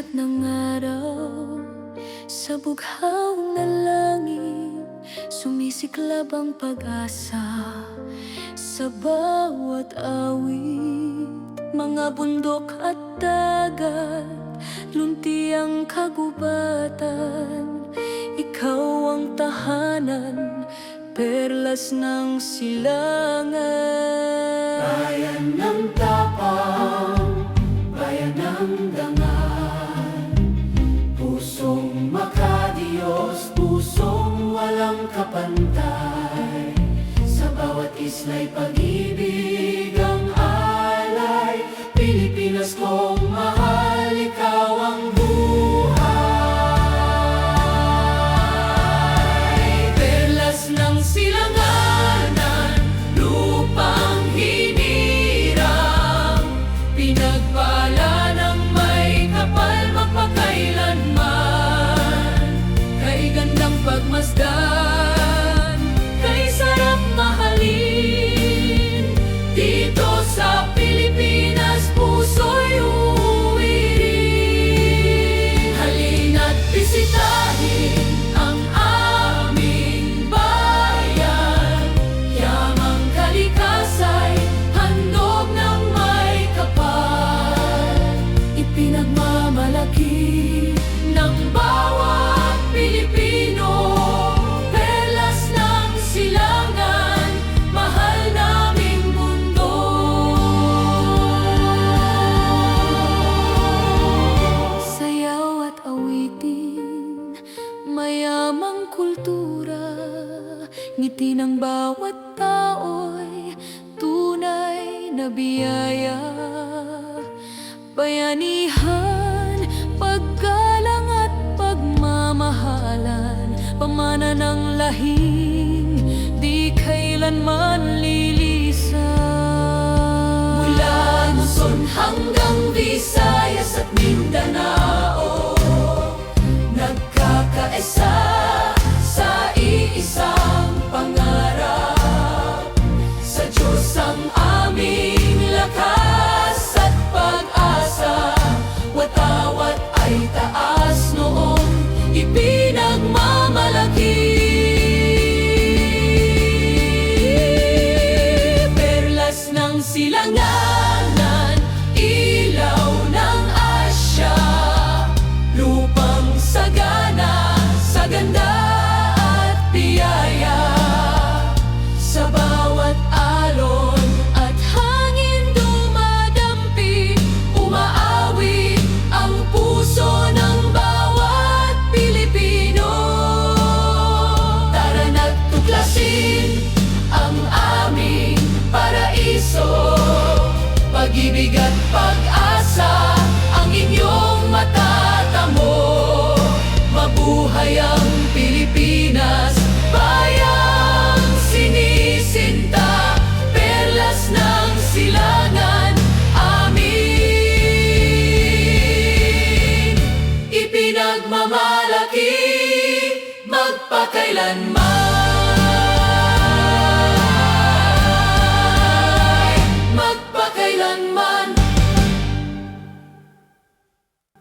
sikat ng araw sa bughaw na langit, sumisiklab ang pag-asa sa bawat awit. Mga bundok at dagat, lunti ang kagubatan, ikaw ang tahanan, perlas ng silangan. Bayan ng tapang, bayan ng dangal, pusong makadiyos, pusong walang kapantay. Sa bawat isla'y pag-ibig ang alay, Pilipinas kong mahal, ikaw ang buhay. Perlas ng silanganan, lupang hinirang, pinagpala ng may kapal magpakailanman. Kay gandang pagmasdan, kay sarap mahalin, dito sa Pilipinas puso'y uwirin. Halina't bisitahin ang aming bayan, yamang kalikasay, handog ng may kapal, ipinagmamalaki ng bawat Pilipino. Perlas ng silangan, mahal naming mundo. Sayaw at awitin, mayamang kultura, ngiti ng bawat tao'y tunay na biyaya. Bayanihan, paggalang at pagmamahalan, pamana ng lahing di kailanman lilisan. Mula Luzon hanggang Visayas at